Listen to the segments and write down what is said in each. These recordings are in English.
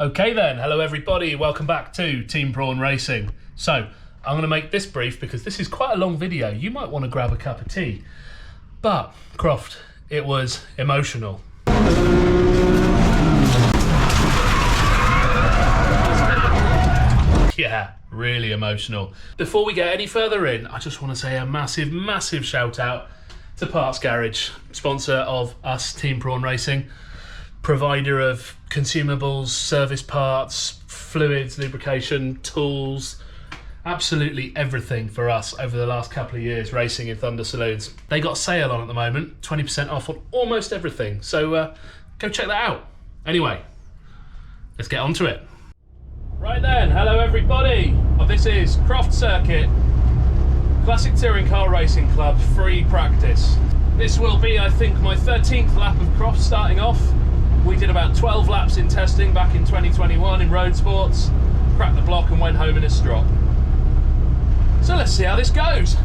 Okay then, hello everybody, welcome back to Team Prawn Racing. So, I'm going to make this brief because this is quite a long video. You might want to grab a cup of tea. But, Croft, it was emotional. Yeah, really emotional. Before we get any further in, I just want to say a massive, massive shout out to Parts Garage, sponsor of us, Team Prawn Racing. Provider of consumables, service parts, fluids, lubrication, tools, absolutely everything for us over the last couple of years racing in Thunder Saloons. They got a sale on at the moment, 20% off on almost everything, so go check that out. Anyway, let's get on to it. Right then, hello everybody. This is Croft Circuit, Classic Touring Car Racing Club free practice. This will be, I think, my 13th lap of Croft starting off. We did about 12 laps in testing back in 2021 in road sports, cracked the block and went home in a strop. So let's see how this goes.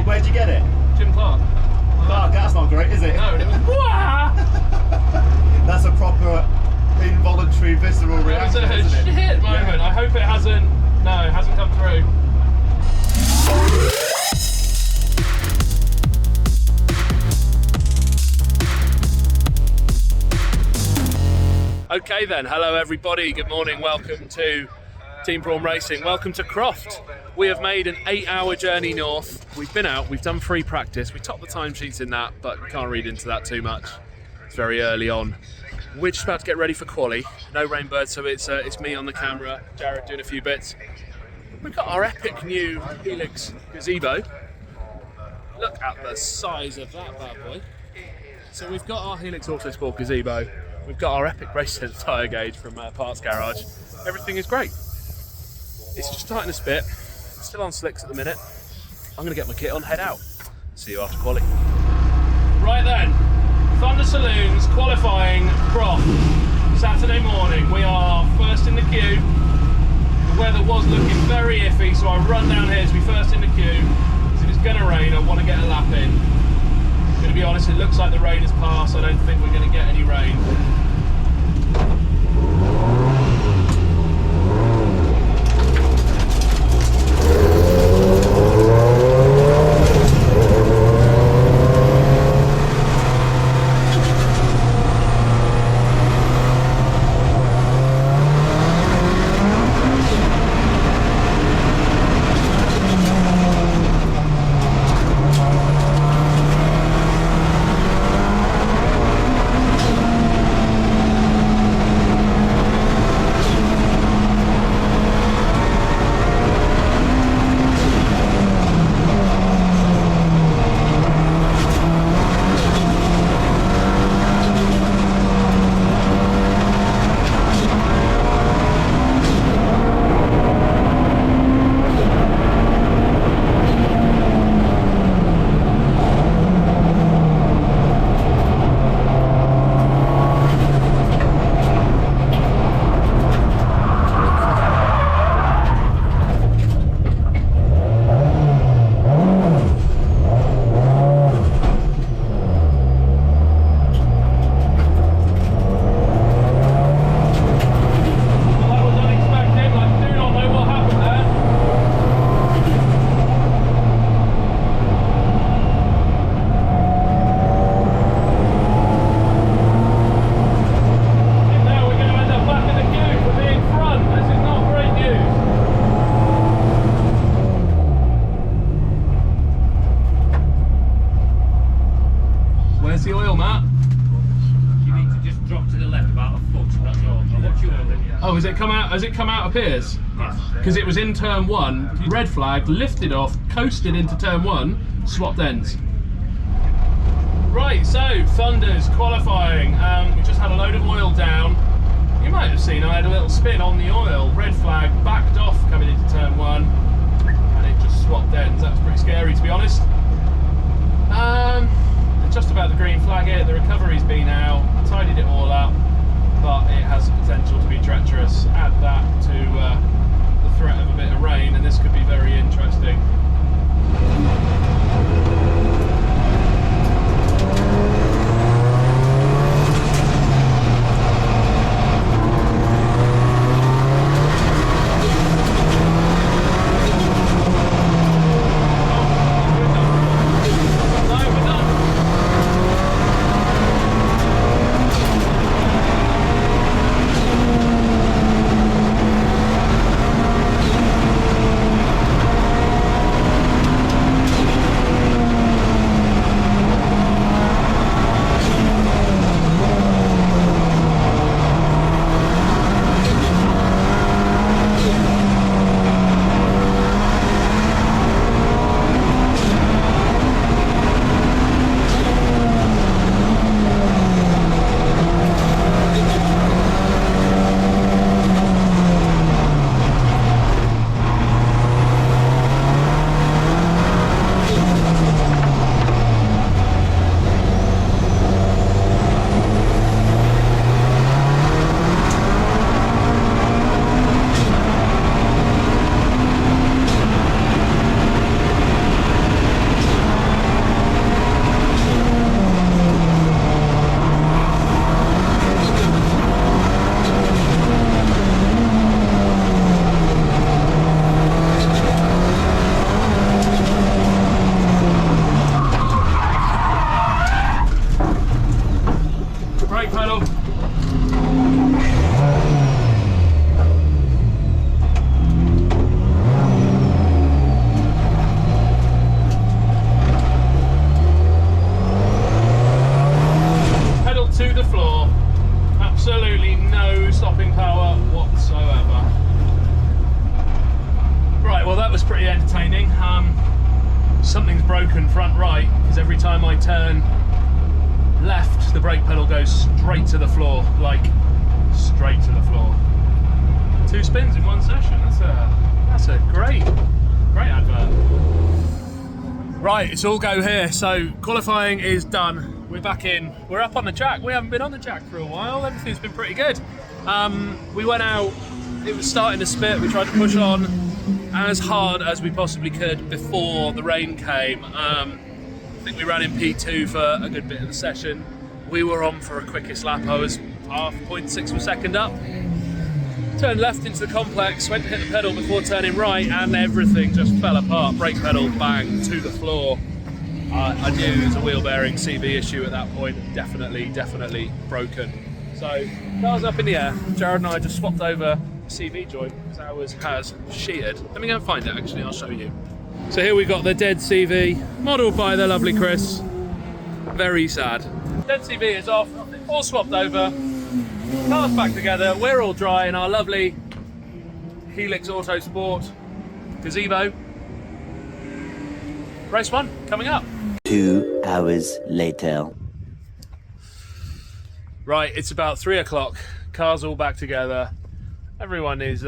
Where'd you get it? Jim Clark. Clark, that's not great, is it? No, and it was That's a proper involuntary visceral reaction, isn't it? Shit moment. Yeah. I hope it hasn't. No, it hasn't come through. Okay then, hello everybody, good morning, welcome to Team Prawn Racing, welcome to Croft. We have made an 8-hour journey north. We've been out, we've done free practice, we topped the timesheets in that, but we can't read into that too much. It's very early on. We're just about to get ready for quali. No Rainbird, so it's me on the camera, Jared doing a few bits. We've got our epic new Helix gazebo. Look at the size of that bad boy. So we've got our Helix Autosport gazebo. We've got our epic race sense tyre gauge from Parts Garage. Everything is great. It's just tight in a bit. It's still on slicks at the minute. I'm going to get my kit on, head out. See you after quali. Right then, Thunder Saloons qualifying Croft. Saturday morning, we are first in the queue. The weather was looking very iffy, so I run down here to be first in the queue. If it's going to rain, I want to get a lap in. To be honest, it looks like the rain has passed. I don't think we're going to get any rain. Oh, has it come out? Has it come out of Piers? Because it was in turn 1. Red flag, lifted off, coasted into turn 1, swapped ends. Right, so Thunders qualifying. We just had a load of oil down. You might have seen I had a little spin on the oil. Red flag backed off coming into turn 1, and it just swapped ends. That was pretty scary, to be honest. Just about the green flag here. The recovery's been out. I tidied it all up, but it has the potential to be treacherous. Add that to the threat of a bit of rain, and this could be very interesting. Something's broken front right, because every time I turn left the brake pedal goes straight to the floor, like straight to the floor. 2 spins in 1 session. That's a great advert. Right, it's all go here. So qualifying is done. We're back in. We're up on the track. We haven't been on the track for a while. Everything's been pretty good. We went out. It was starting to spit. We tried to push on as hard as we possibly could before the rain came. I think we ran in P2 for a good bit of the session. We were on for a quickest lap. I was 0.6 of a second up. Turned left into the complex, went to hit the pedal before turning right, and everything just fell apart. Brake pedal, bang, to the floor. I knew it was a wheel bearing CV issue at that point. Definitely broken. So car's up in the air. Jared and I just swapped over CV joint because ours has sheared. Let me go and find it actually, I'll show you. So here we've got the dead CV, modelled by the lovely Chris. Very sad. Dead CV is off, all swapped over, car's back together, we're all dry in our lovely Helix Autosport gazebo. Race 1 coming up. 2 hours later. Right, it's about 3 o'clock, car's all back together. Everyone is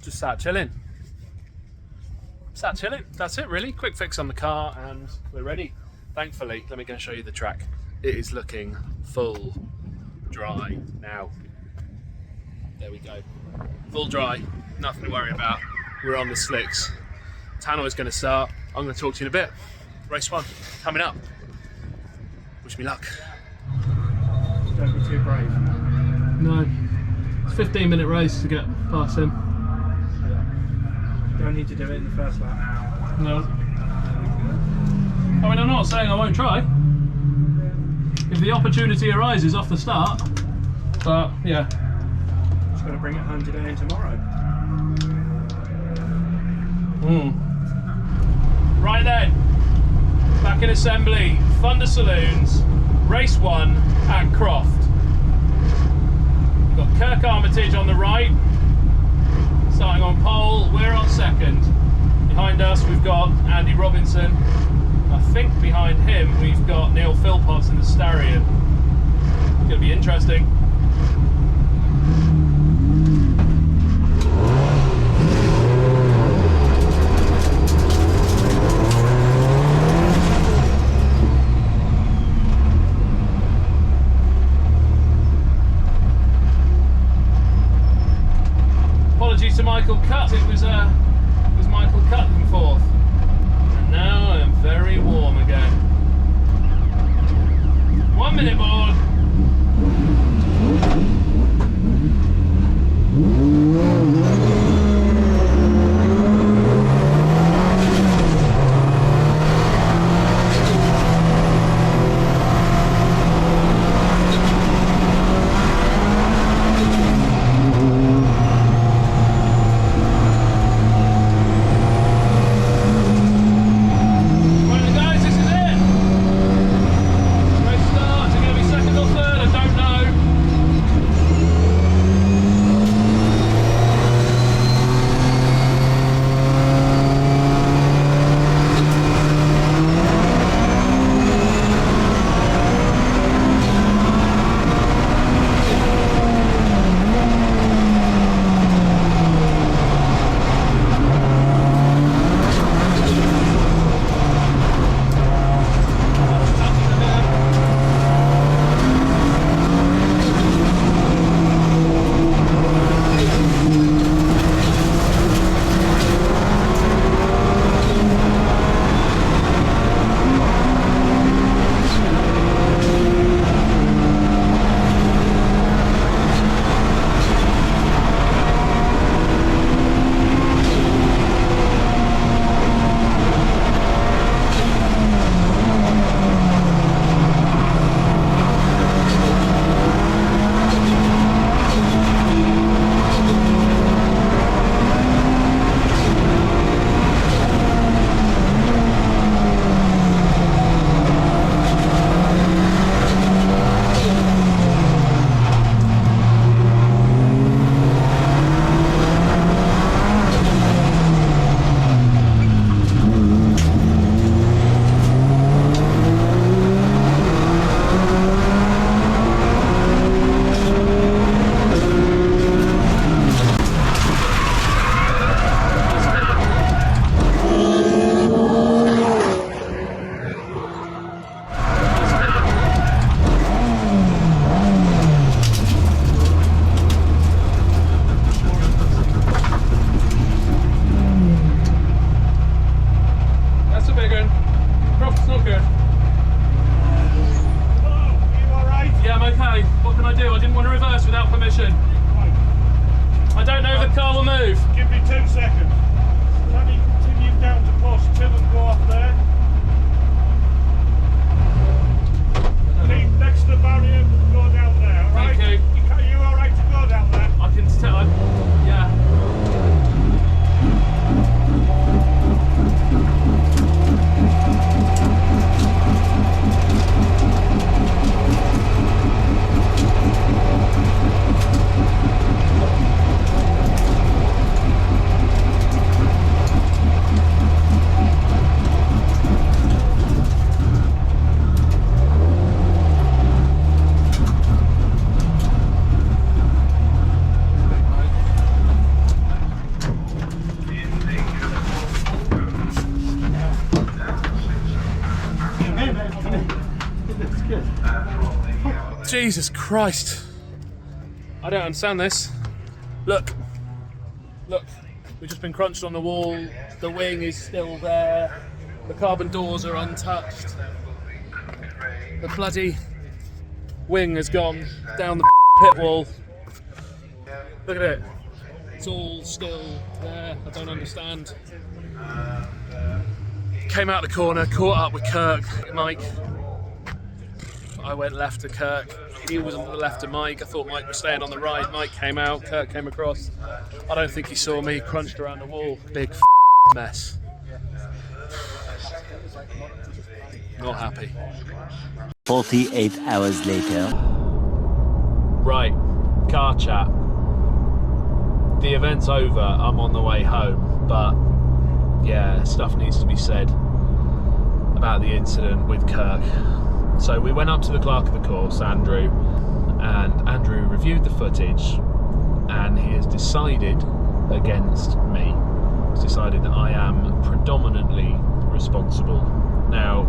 just sat chilling. That's it really. Quick fix on the car and we're ready. Thankfully, let me go show you the track. It is looking full dry now. There we go. Full dry, nothing to worry about. We're on the slicks. Tannoy's going to start. I'm going to talk to you in a bit. Race 1 coming up. Wish me luck. Don't be too brave. No. It's a 15-minute race to get past him. Don't need to do it in the first lap. No. I mean, I'm not saying I won't try. If the opportunity arises off the start. But, yeah. Just got to bring it home today and tomorrow. Right then. Back in assembly. Thunder Saloons. Race 1 at Croft. We've got Kirk Armitage on the right, starting on pole. We're on second. Behind us we've got Andy Robinson. I think behind him we've got Neil Philpotts in the Starion. It's going to be interesting. Apologies to Michael Cutt. It was Michael Cutt in fourth. And now I am very warm again. 1 minute board. Give me 2 seconds. Can you continue down to post 2 and go off there? Leave next to the barrier and go down there, alright? Thank you. Are you alright to go down there? I can tell. Yeah. Jesus Christ. I don't understand this. Look. Look. We've just been crunched on the wall. The wing is still there. The carbon doors are untouched. The bloody wing has gone down the pit wall. Look at it. It's all still there. I don't understand. Came out the corner, caught up with Kirk, Mike. I went left to Kirk. He was on the left to Mike. I thought Mike was staying on the right. Mike came out. Kirk came across. I don't think he saw me. Crunched around the wall. Big mess. Not happy. 48 hours later. Right. Car chat. the event's over, I'm on the way home, but yeah, stuff needs to be said about the incident with Kirk. So we went up to the clerk of the course, Andrew, and Andrew reviewed the footage, and he has decided against me. He's decided that I am predominantly responsible. Now,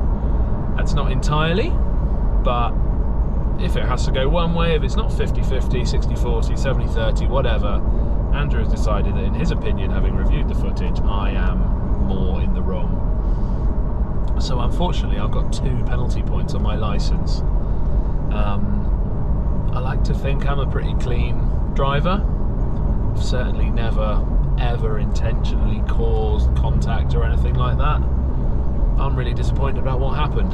that's not entirely, but if it has to go one way, if it's not 50-50, 60-40, 70-30, whatever, Andrew has decided that in his opinion, having reviewed the footage, I am more in the wrong. So unfortunately, I've got 2 penalty points on my licence. I like to think I'm a pretty clean driver. I've certainly never, ever intentionally caused contact or anything like that. I'm really disappointed about what happened.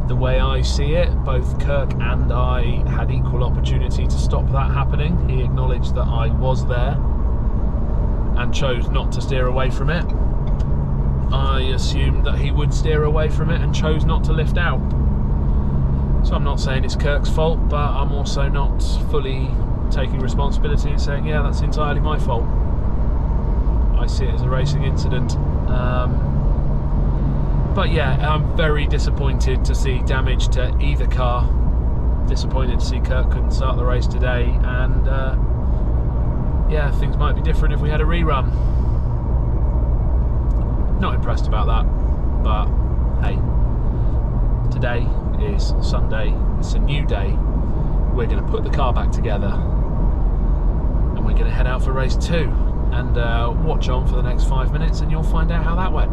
The way I see it, both Kirk and I had equal opportunity to stop that happening. He acknowledged that I was there and chose not to steer away from it. I assumed that he would steer away from it and chose not to lift out. So I'm not saying it's Kirk's fault, but I'm also not fully taking responsibility and saying, yeah, that's entirely my fault. I see it as a racing incident. But yeah, I'm very disappointed to see damage to either car. Disappointed to see Kirk couldn't start the race today, and yeah, things might be different if we had a rerun. Not impressed about that, but hey, today is Sunday, it's a new day. We're going to put the car back together and we're going to head out for race 2, and watch on for the next 5 minutes and you'll find out how that went.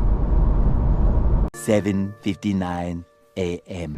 7:59 a.m.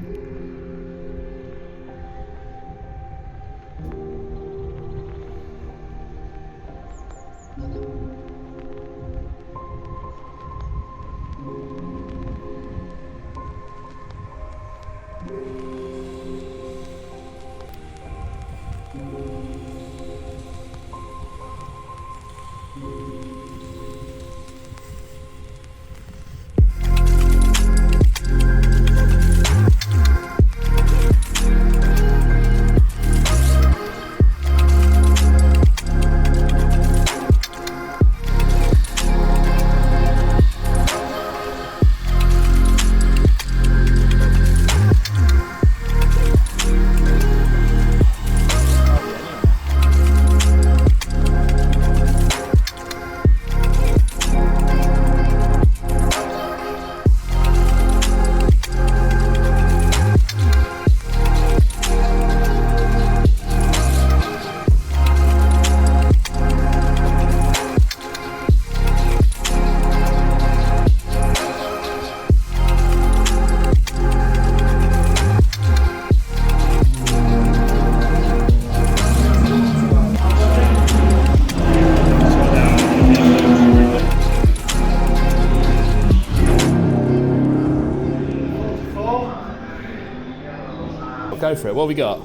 Go for it. What have we got?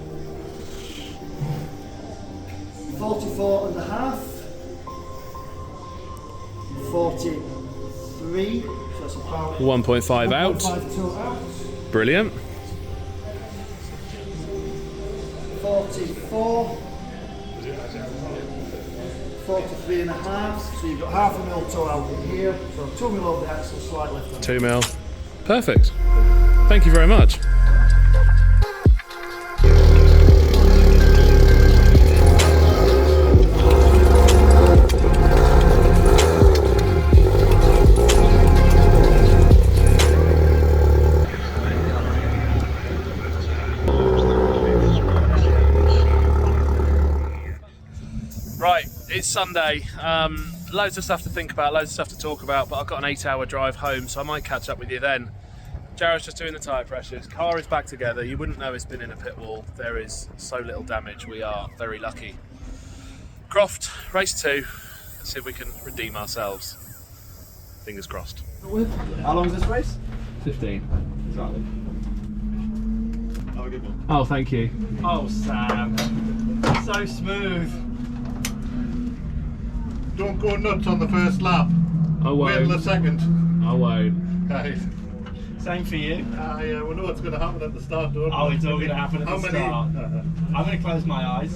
44 and a half, 43, so that's about 1.5 out. 1.52 out, Brilliant. 44, 43 and a half, so you've got half a mil toe out in here, so 2 mil over the axle, slight lift on 2 mil. Perfect. Thank you very much. Right, it's Sunday. Loads of stuff to think about, loads of stuff to talk about, but I've got an 8-hour drive home, so I might catch up with you then. Jared's just doing the tyre pressures. Car is back together. You wouldn't know it's been in a pit wall. There is so little damage. We are very lucky. Croft, race 2. Let's see if we can redeem ourselves. Fingers crossed. How long is this race? 15. Exactly. Have a good one. Oh, thank you. Oh, Sam. So smooth. Don't go nuts on the first lap. I Wait till the won't. second. I won't. Right. Same for you. Yeah, we know what's going to happen at the start, don't we? Oh, it's all going to happen at How the many? start. I'm going to close my eyes.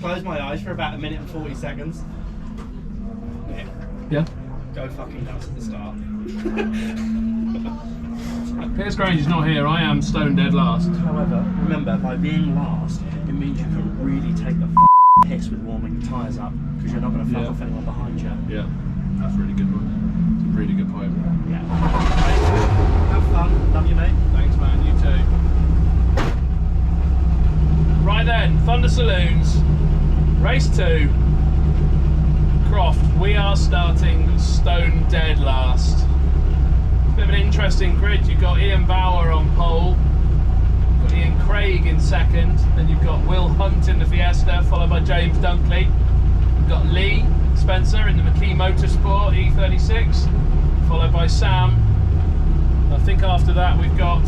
close my eyes for about 1 minute and 40 seconds. Yeah. Yeah. Go fucking nuts at the start. Piers Grange is not here. I am stone dead last. However, remember, by being last, it means you can really take the piss with warming your tyres up because you're not going to fuck off anyone behind you. Yeah, that's a really good one. It's a really good point. Yeah. Have fun. Love you, mate. Thanks, man. You too. Right then, Thunder Saloons, race 2, Croft. We are starting stone dead last. Bit of an interesting grid. You've got Ian Bauer on pole, you've got Ian Craig in second, then you've got Will Hunt in the Fiesta, followed by James Dunkley. You've got Lee Spencer in the McKee Motorsport E36, followed by Sam. I think after that we've got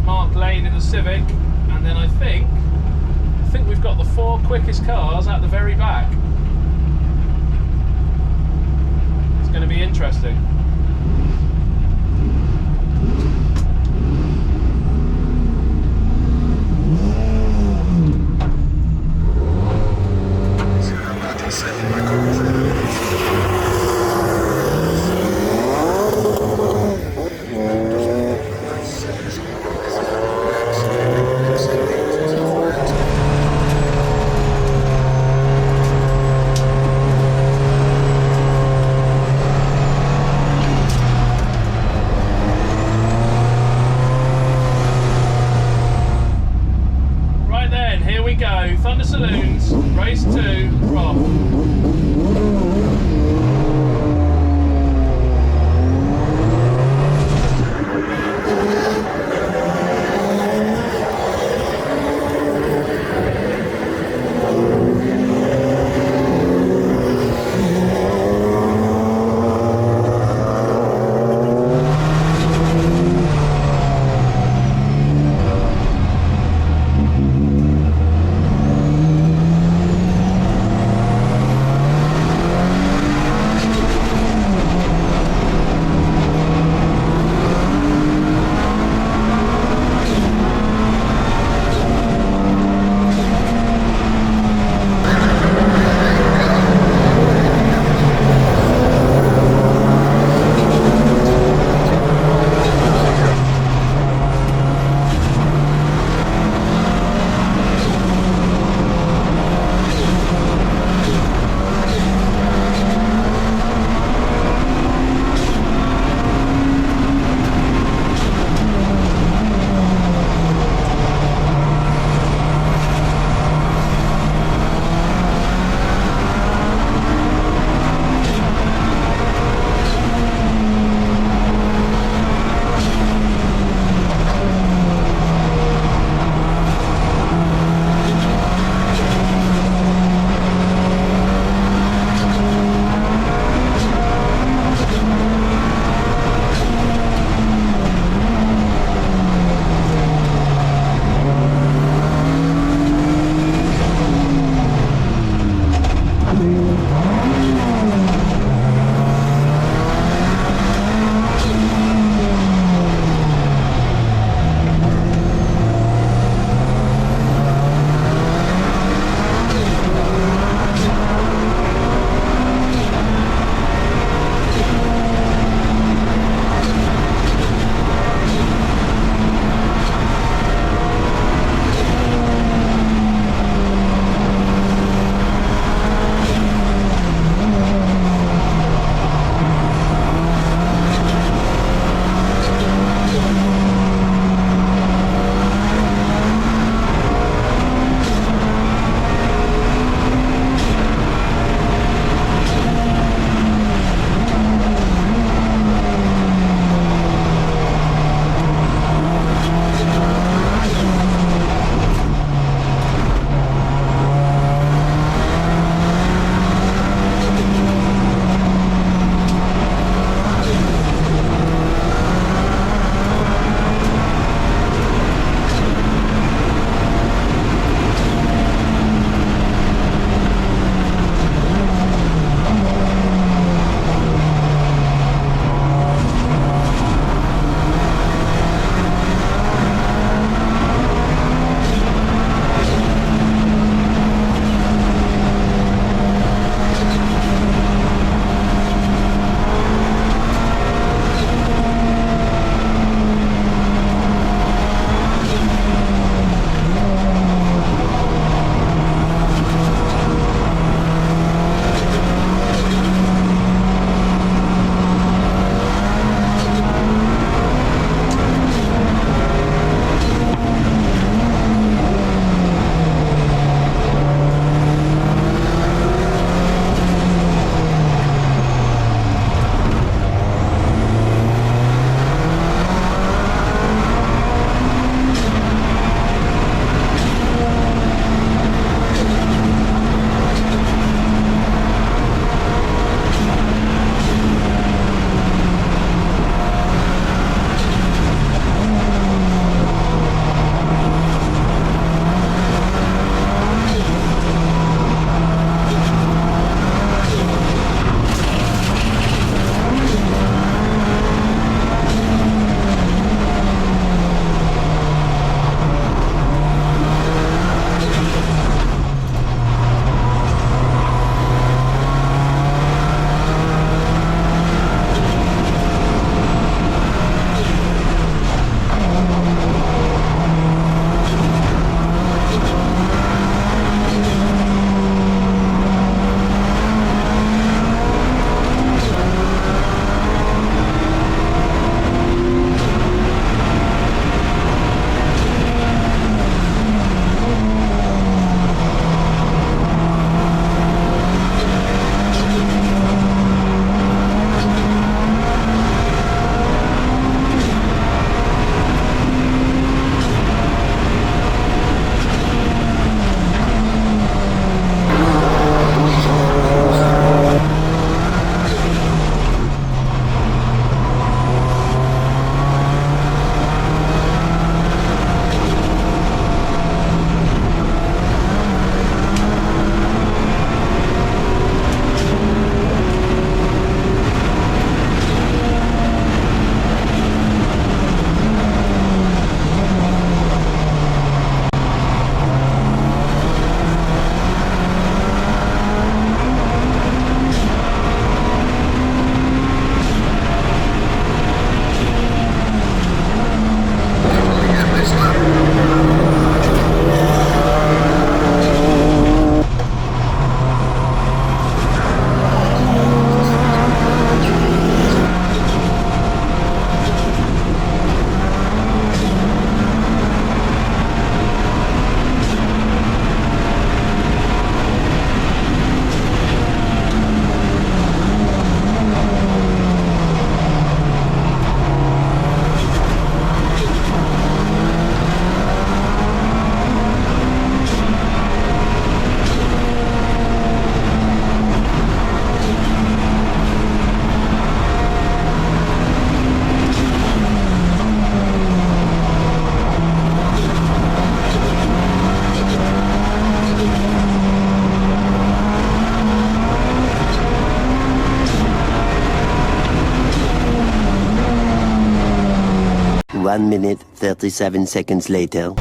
Mark Lane in the Civic, and then I think we've got the 4 quickest cars at the very back. It's going to be interesting. Thunder Saloons, race 2, Croft. 1 minute, 37 seconds later.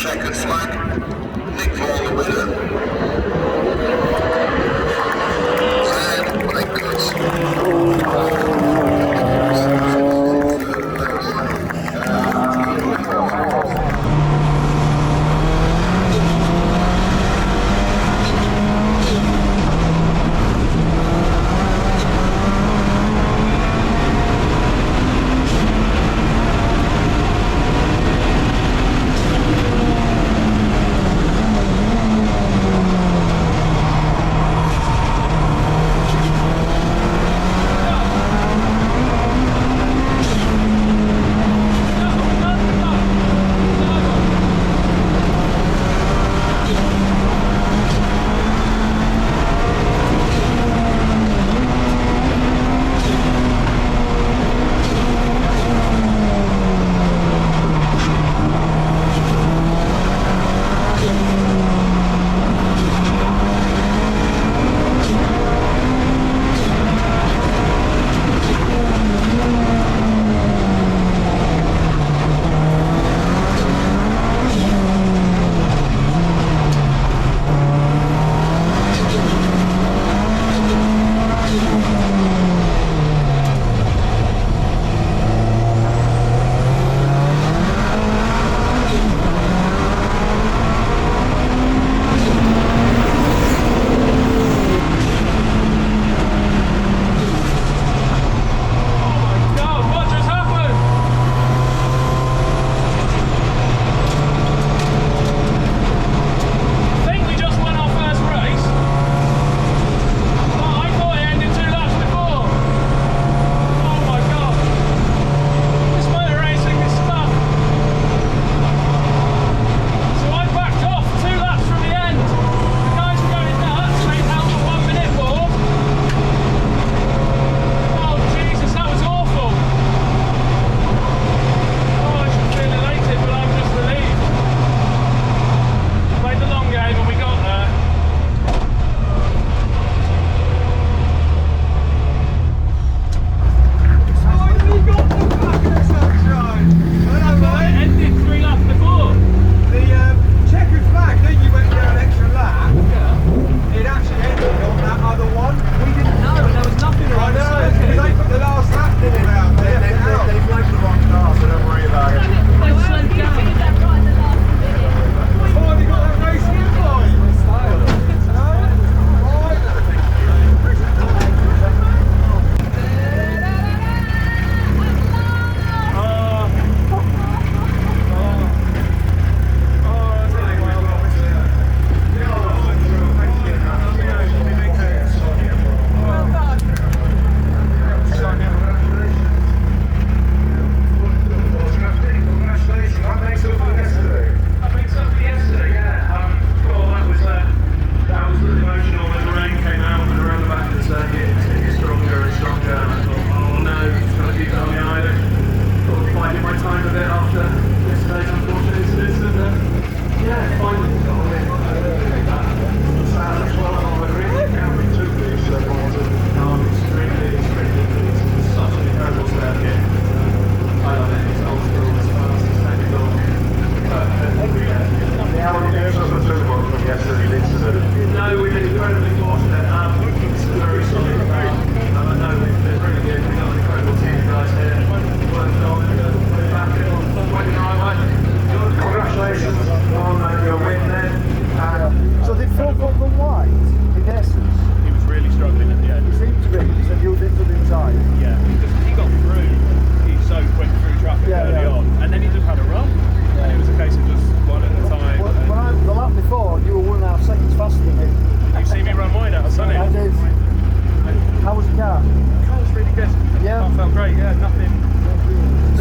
Checkered flag, Nick Vaughan the winner. And Blake Goods.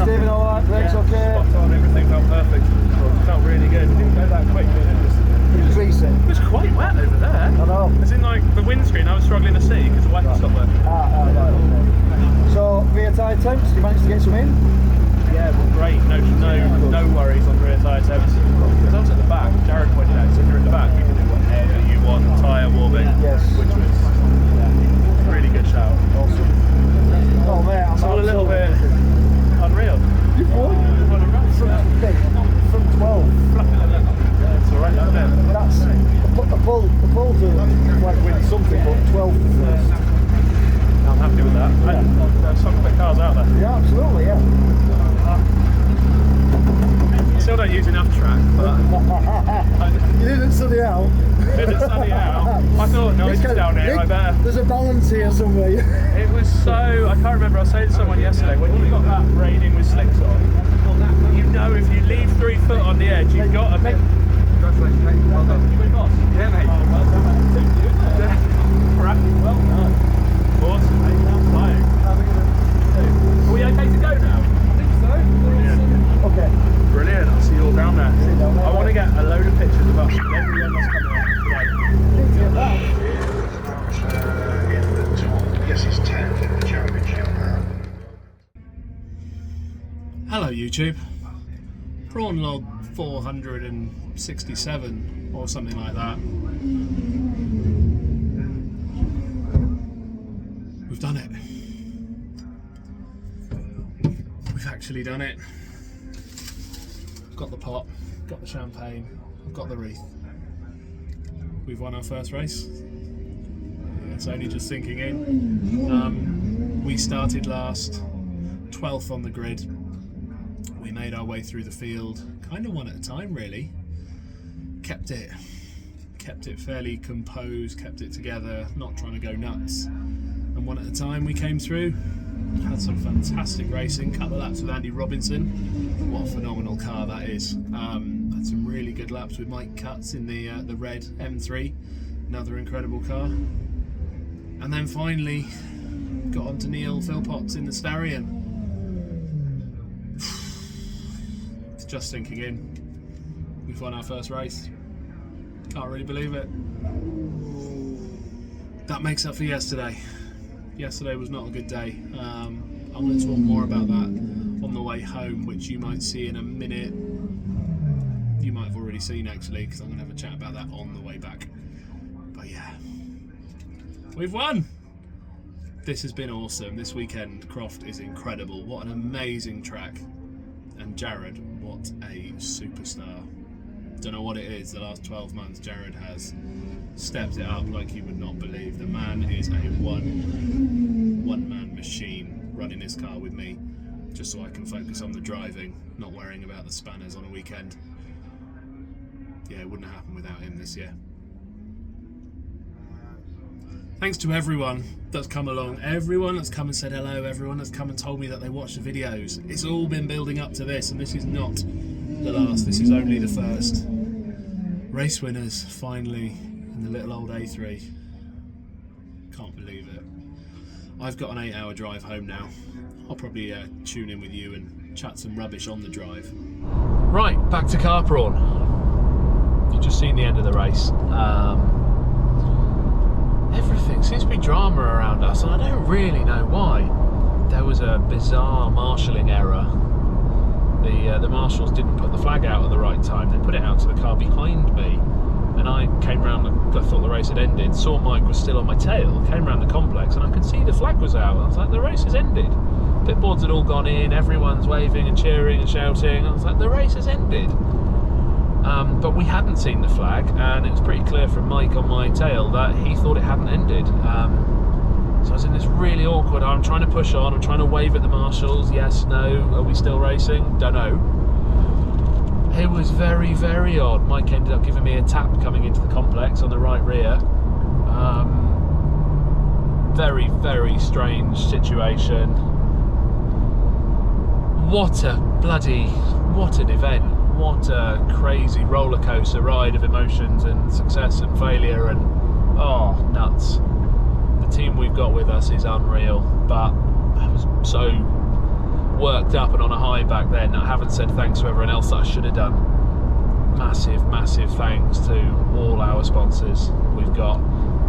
Stephen, all right? Brakes okay? Spot on, everything felt perfect. Felt really good. there. I know. As in, like, the windscreen, I was struggling to see because the wiper stopped working. Right, okay. So, rear tyre temps, did you manage to get some in? Yeah, well, great. No worries on rear tyre temps. Because I was at the back, Jared pointed out, so if you're at the back, you can do whatever you want, tyre warming. Yes. Which was really good shout. Awesome. Oh, mate, I'm It's all a little bit unreal. You've won? From 12. It's alright, that bit. That's the pull to like win something, but 12 to first. I'm happy with that. There's some quick cars out there. Yeah, absolutely, yeah. Still don't use enough track, but You didn't study out. didn't study out. I thought, no, it's down here, I better. There's a balance here somewhere. It was so, I can't remember, I was saying to someone yesterday, when you've got that braiding with slicks on, you know if you leave 3 foot on the edge, you've got a bit. Congratulations, mate. Well done. You win, boss? Yeah, mate. Well done. Well done. Awesome, mate. That's flying. Are we okay to go now? I think so. Brilliant. Okay. Brilliant. I'll see you all down there. I want to get a load of pictures of us and everyone that's coming out today. Yes, it's 10 for the championship. Hello YouTube. Prawn log 467 or something like that. We've done it. We've actually done it. I've got the pot, got the champagne, I've got the wreath. We've won our first race. It's only just sinking in. We started last, 12th on the grid. We made our way through the field, kind of one at a time really. Kept it fairly composed, kept it together, not trying to go nuts. And one at a time we came through, had some fantastic racing, couple of laps with Andy Robinson. What a phenomenal car that is. Had some really good laps with Mike Cutts in the red M3, another incredible car. And then finally got onto Neil Philpotts in the Starion. It's just sinking in. We've won our first race. Can't really believe it. That makes up for yesterday. Yesterday was not a good day. I'm going to talk more about that on the way home, which you might see in a minute. You might have already seen actually, because I'm going to have a chat about that on the way back. But yeah, we've won! This has been awesome. This weekend, Croft is incredible. What an amazing track. And Jared, what a superstar. Don't know what it is, the last 12 months Jared has stepped it up like you would not believe. The man is a one-man machine running his car with me, just so I can focus on the driving, not worrying about the spanners on a weekend. Yeah, it wouldn't have happened without him this year. Thanks to everyone that's come along, everyone that's come and said hello, everyone that's come and told me that they watched the videos. It's all been building up to this, and this is not the last, this is only the first. Race winners, finally, in the little old A3. Can't believe it. I've got an 8-hour drive home now. I'll probably tune in with you and chat some rubbish on the drive. Right, back to car Prawn. You've just seen the end of the race. Everything seems to be drama around us, and I don't really know why. There was a bizarre marshalling error. The marshals didn't put the flag out at the right time. They put it out to the car behind me, and I came round and I thought the race had ended, saw Mike was still on my tail, came round the complex, and I could see the flag was out. I was like, the race has ended. Pit boards had all gone in, everyone's waving and cheering and shouting. I was like, the race has ended. But we hadn't seen the flag, and it was pretty clear from Mike on my tail that he thought it hadn't ended. So I was in this really awkward, I'm trying to push on, I'm trying to wave at the marshals, yes, no, are we still racing? Don't know. It was very, very odd. Mike ended up giving me a tap coming into the complex on the right rear. Very, very strange situation. What an event. What a crazy roller coaster ride of emotions and success and failure, and oh, nuts. The team we've got with us is unreal, but I was so worked up and on a high back then. I haven't said thanks to everyone else that I should have done. Massive, massive thanks to all our sponsors. We've got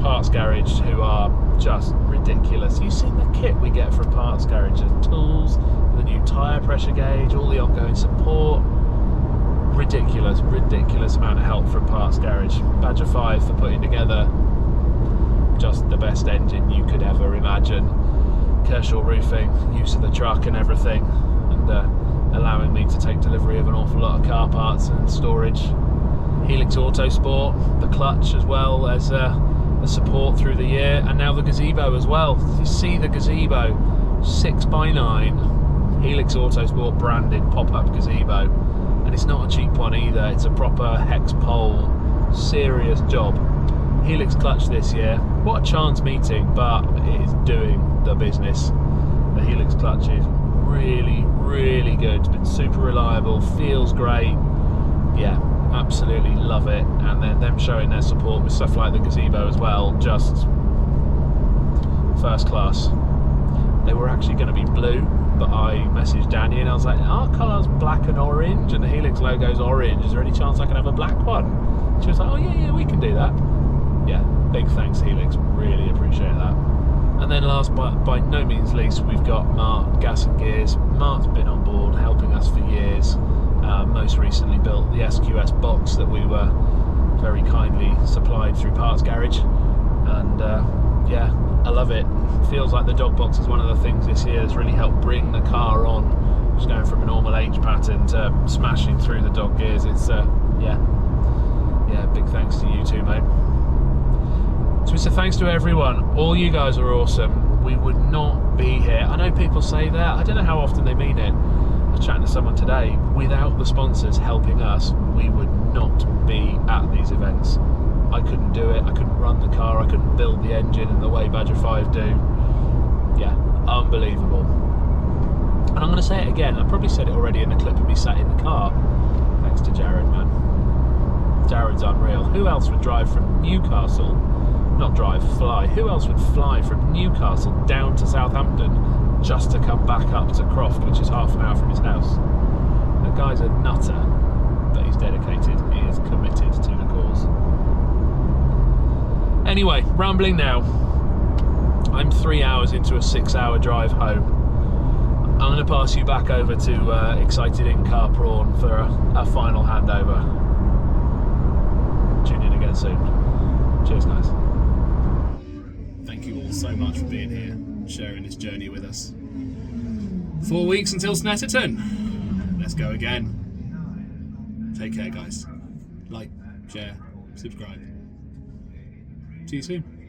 Parts Garage, who are just ridiculous. You've seen the kit we get from Parts Garage, the tools, the new tyre pressure gauge, all the ongoing support. Ridiculous amount of help from Parts Garage. Badger 5 for putting together just the best engine you could ever imagine. Kershaw Roofing, use of the truck and everything, and allowing me to take delivery of an awful lot of car parts and storage. Helix Autosport, the clutch, as well as the support through the year, and now the gazebo as well. You see the gazebo, 6x9 Helix Autosport branded pop-up gazebo, and it's not a cheap one either. It's a proper hex pole, serious job. Helix clutch this year, what a chance meeting, but it is doing the business. The Helix clutch is really good. It's been super reliable, feels great. Yeah, absolutely love it. And then them showing their support with stuff like the gazebo as well, just first class. They were actually going to be blue, but I messaged Danny and I was like, our car's black and orange and the Helix logo's orange, is there any chance I can have a black one? She was like, oh yeah, we can do that. Yeah, big thanks Helix, really appreciate that. And then last but by no means least, we've got Mark, Gas and Gears. Mark's been on board helping us for years. Most recently built the SQS box that we were very kindly supplied through Parts Garage. And yeah, I love it. Feels like the dog box is one of the things this year that's really helped bring the car on. Just going from a normal H pattern to smashing through the dog gears. It's yeah, big thanks to you too, mate. So it's a thanks to everyone. All you guys are awesome. We would not be here. I know people say that. I don't know how often they mean it. I was chatting to someone today. Without the sponsors helping us, we would not be at these events. I couldn't do it. I couldn't run the car. I couldn't build the engine in the way Badger 5 do. Yeah, unbelievable. And I'm going to say it again. I probably said it already in the clip of me sat in the car. Thanks to Jared, man. Jared's unreal. Who else would drive from Newcastle? Not drive, fly. Who else would fly from Newcastle down to Southampton just to come back up to Croft, which is half an hour from his house? The guy's a nutter, but he's dedicated. He is committed to the cause. Anyway, rambling now. I'm 3 hours into a 6-hour drive home. I'm going to pass you back over to excited in-car Prawn for a final handover. Tune in again soon. Cheers, guys. Thank you all so much for being here and sharing this journey with us. 4 weeks until Snetterton. Let's go again. Take care, guys. Like, share, subscribe. See you soon.